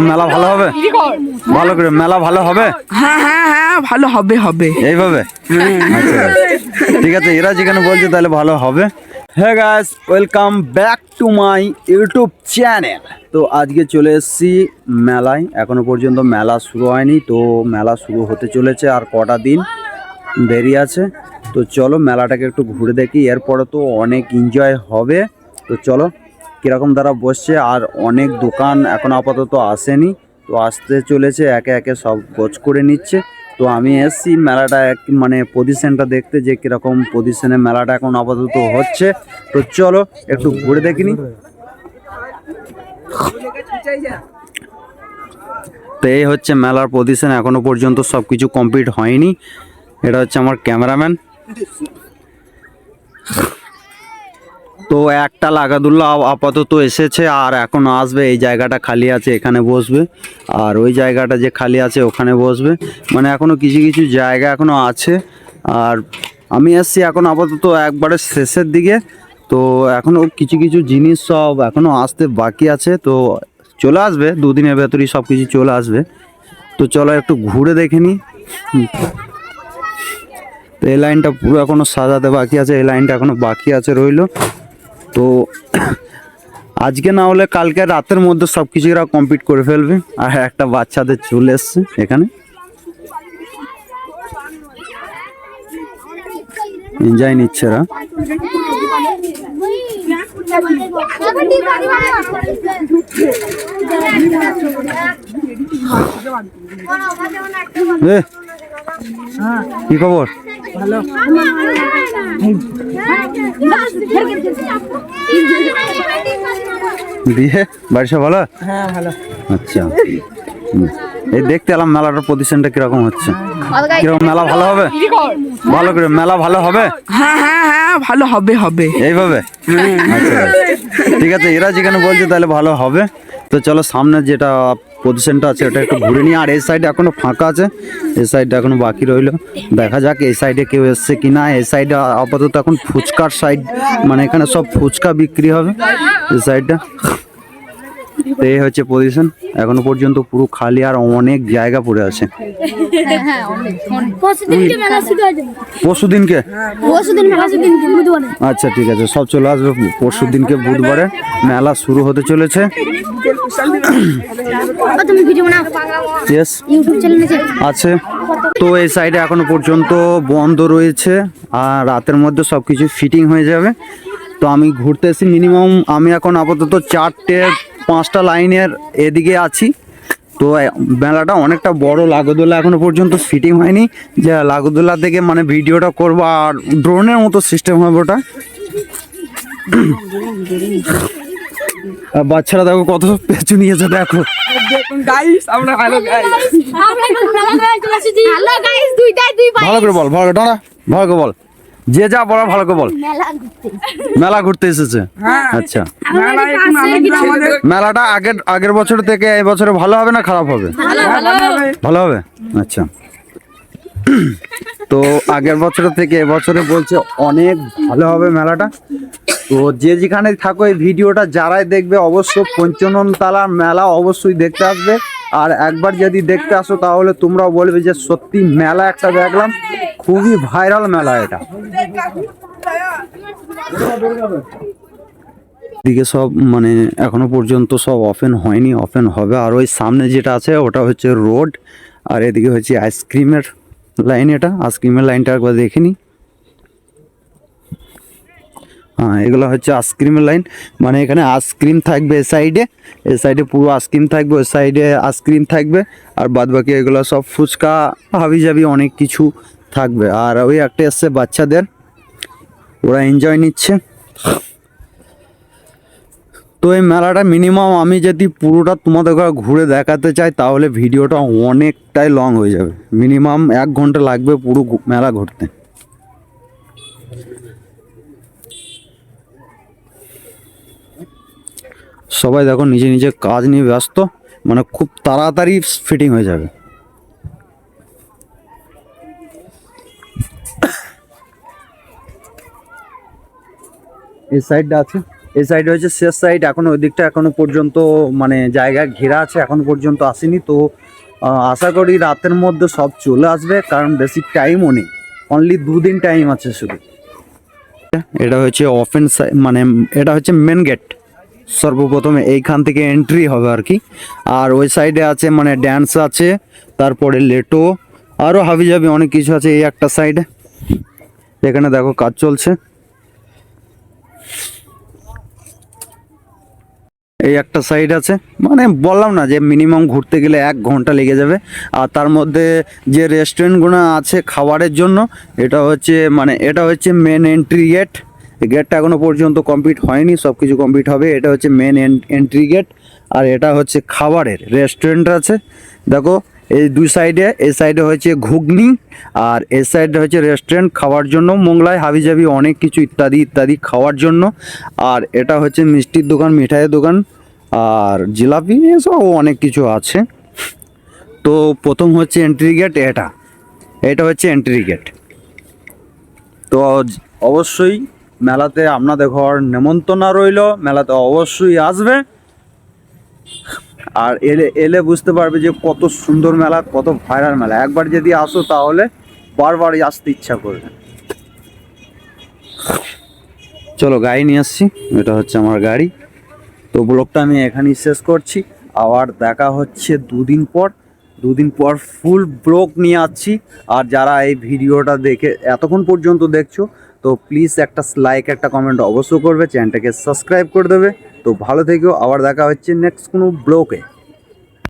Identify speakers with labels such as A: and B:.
A: মেলা ভালো হবে? ভালো করে মেলা ভালো হবে?
B: হ্যাঁ হ্যাঁ হ্যাঁ ভালো হবে হবে
A: এইভাবে? আচ্ছা ঠিক আছে, এরা যেখানে বলছে তাহলে ভালো হবে। হ্যাঁ guys, welcome back to my YouTube channel. তো আজকে চলে এসেছি মেলায়। এখনো পর্যন্ত মেলা শুরু হয়নি, তো মেলা শুরু হতে চলেছে আর কটা দিন দেরি আছে। তো চলো মেলাটাকে একটু ঘুরে দেখি, এরপরে তো অনেক এনজয় হবে। তো চলো কীরকম দ্বারা বসছে, আর অনেক দোকান এখন আপাতত আসেনি, তো আসতে চলেছে, একে একে সব গোছ করে নিচ্ছে। তো আমি এসছি মেলাটা মানে পজিশনটা দেখতে, যে কীরকম পজিশনে মেলাটা এখন আপাতত হচ্ছে। তো চলো একটু ঘুরে দেখিনি। তো এই হচ্ছে মেলার পজিশন, এখনো পর্যন্ত সব কিছু কমপ্লিট হয়নি। এটা হচ্ছে আমার ক্যামেরাম্যান। তো একটা লাগাদুল্লা আপাতত এসেছে, আর এখনও আসবে। এই জায়গাটা খালি আছে, এখানে বসবে, আর ওই জায়গাটা যে খালি আছে ওখানে বসবে। মানে এখনও কিছু কিছু জায়গা এখনও আছে। আর আমি এসছি এখন আপাতত একবারে শেষের দিকে, তো এখনও কিছু কিছু জিনিস সব এখনও আসতে বাকি আছে। তো চলে আসবে, দুদিনের ভেতরেই সব কিছু চলে আসবে। তো চলো একটু ঘুরে দেখে নিই। তো এই লাইনটা পুরো এখনও সাজাতে বাকি আছে, এই লাইনটা এখনও বাকি আছে রইল। তো আজকে না হলে কালকে রাতের মধ্যে সব কিছু এরা কমপ্লিট করে ফেলবে। আর একটা বাচ্চাদের চলে এসছে এখানে, এনজয় নিচ্ছে এরা। কি খবর?
B: ভালো
A: দিয়ে বাড়ি সব ভালো?
B: হ্যাঁ ভালো
A: আচ্ছা, এই দেখতে এলাম মেলাটার পজিশনটা কিরকম হচ্ছে। কিরকম মেলা ভালো হবে? ভালো করে মেলা ভালো হবে?
B: হ্যাঁ হ্যাঁ হ্যাঁ ভালো হবে হবে
A: এইভাবে? আচ্ছা ঠিক আছে, এরা যেখানে বলছে তাহলে ভালো হবে। তো চলো সামনে যেটা পজিশনটা আছে ওটা একটু ঘুরে নিই। আর এই সাইডে এখনো ফাঁকা আছে, এই সাইডটা এখনো বাকি রইলো। দেখা যাক এই সাইডে কেউ এসছে কিনা। এই সাইডে আপাতত এখন ফুচকার সাইড, মানে এখানে সব ফুচকা বিক্রি হবে এই সাইডটা। তো এই হচ্ছে পজিশন, এখনো পর্যন্ত পুরো খালি, আর অনেক জায়গা পড়ে আছে। পরশুদিনকে? আচ্ছা ঠিক আছে, সব চলে আসবে পরশুদিনকে বুধবারে। মেলা শুরু হতে চলেছে। Yes, আছে। তো এই সাইডে এখনো পর্যন্ত বন্ধ রয়েছে, আর রাতের মধ্যে সব কিছু ফিটিং হয়ে যাবে। তো আমি ঘুরতে এসেছি মিনিমাম, আমি এখন আপাতত 4-5টা লাইনের এদিকে আছি। তো মেলাটা অনেকটা বড়, লাগোদোলা এখনো পর্যন্ত ফিটিং হয়নি, যে লাগোদোলা থেকে মানে ভিডিওটা করবো, আর ড্রোনের মতো সিস্টেম হবে ওটা। বাচ্চারা দেখো কত পেছু নিয়েছে, দেখো। ভালো করে বল, ভালো করে দাঁড়া, ভালো করে বল, যে যা বল ভালো করে বল। মেলা ঘুরতে এসেছে? আচ্ছা, মেলাটা আগের বছর থেকে এই বছরে ভালো হবে না খারাপ হবে? ভালো হবে। আচ্ছা, তো আগের বছর থেকে এবছরে বলছে অনেক ভালো হবে মেলাটা। তো যে যেখানে থাকো এই ভিডিওটা যারাই দেখবে অবশ্যই পঞ্চাননতলার মেলা অবশ্যই দেখতে আসবে। আর একবার যদি দেখতে আসো তাহলে তোমরাও বলবে যে সত্যি মেলা একটা দেখলাম, খুবই ভাইরাল মেলা এটা। দিকে সব মানে এখনো পর্যন্ত সব ওপেন হয়নি, ওপেন হবে। আর ওই সামনে যেটা আছে ওটা হচ্ছে রোড, আর এদিকে হচ্ছে আইসক্রিমের লাইন। এটা আইসক্রিমের লাইনটা একবার দেখে নিই। হ্যাঁ, এগুলো হচ্ছে আইসক্রিমের লাইন, মানে এখানে আইসক্রিম থাকবে এ সাইডে পুরো আইসক্রিম থাকবে, ওই সাইডে আইসক্রিম থাকবে, আর বাদ বাকি এগুলো সব ফুচকা হাবি জাবি অনেক কিছু থাকবে। আর ওই একটা এসছে বাচ্চাদের, ওরা এনজয় নিচ্ছে। তো এই মেলাটা মিনিমাম আমি যদি পুরোটা তোমাদের ঘুরে দেখাতে চাই তাহলে ভিডিওটা অনেকটাই লং হয়ে যাবে, মিনিমাম 1 ঘন্টা লাগবে পুরো মেলা ঘুরতে। সবাই দেখো নিজে নিজে কাজ নিয়ে ব্যস্ত, মানে খুব তাড়াতাড়ি ফিটিং হয়ে যাবে। এই সাইডটা আছে, এই সাইডে হচ্ছে শেষ সাইড, এখন ওই দিকটা এখনো পর্যন্ত মানে জায়গা ঘেরা আছে, এখন পর্যন্ত আসেনি। তো আশা করি রাতের মধ্যে সব চলে আসবে, কারণ বেশি টাইমও নেই, অনলি 2 দিন টাইম আছে শুধু। এটা হচ্ছে ওপেন মানে এটা হচ্ছে মেন গেট, সর্বপ্রথমে এইখান থেকে এন্ট্রি হবে আর কি। আর ওই সাইডে আছে মানে ড্যান্স আছে, তারপরে লেটো, আরও হাবিজাবি অনেক কিছু আছে। এই একটা সাইডে এখানে দেখো কাজ চলছে, এই একটা সাইড আছে। মানে বললাম না যে মিনিমাম ঘুরতে গেলে 1 ঘন্টা লেগে যাবে। আর তার মধ্যে যে রেস্টুরেন্টগুলো আছে খাবারের জন্য, এটা হচ্ছে মেন এন্ট্রি গেট। এই গেটটা এখনো পর্যন্ত কমপ্লিট হয়নি, সব কিছু কমপ্লিট হবে। এটা হচ্ছে মেন এন্ট্রি গেট, আর এটা হচ্ছে খাবারের রেস্টুরেন্ট আছে। দেখো এই 2 সাইডে, এই সাইডে হচ্ছে ঘুগনি, আর এই সাইডে হচ্ছে রেস্টুরেন্ট খাওয়ার জন্য, মোগলাই হাবিজাবি অনেক কিছু ইত্যাদি ইত্যাদি খাওয়ার জন্য। আর এটা হচ্ছে মিষ্টির দোকান, মিঠাইয়ের দোকান, আর জিলাপি, এসব অনেক কিছু আছে। তো প্রথম হচ্ছে এন্ট্রি গেট, এটা হচ্ছে এন্ট্রি গেট। তো অবশ্যই মেলাতে আপনাদের ঘর নেমন্তন্ন রইল, মেলাতে অবশ্যই আসবে। আর এলে বুঝতে পারবে যে কত সুন্দর মেলা, কত ভাইরাল মেলা। একবার যদি আসো তাহলে বারবারই আসতে ইচ্ছা করবে। চলো গাড়ি নিয়ে আসছি, এটা হচ্ছে আমার গাড়ি। তো ব্লগটা আমি এখানেই শেষ করছি, আবার দেখা হচ্ছে 2 দিন পর। 2 দিন পর ফুল ব্লগ নিয়ে আসছি। আর যারা এই ভিডিওটা দেখে এতক্ষণ পর্যন্ত দেখছো, তো প্লিজ একটা লাইক, একটা কমেন্ট অবশ্যই করবে, চ্যানেলটাকে সাবস্ক্রাইব করে দেবে। তো ভালো থেকো, আবার দেখা হচ্ছে নেক্সট কোনো ব্লগে।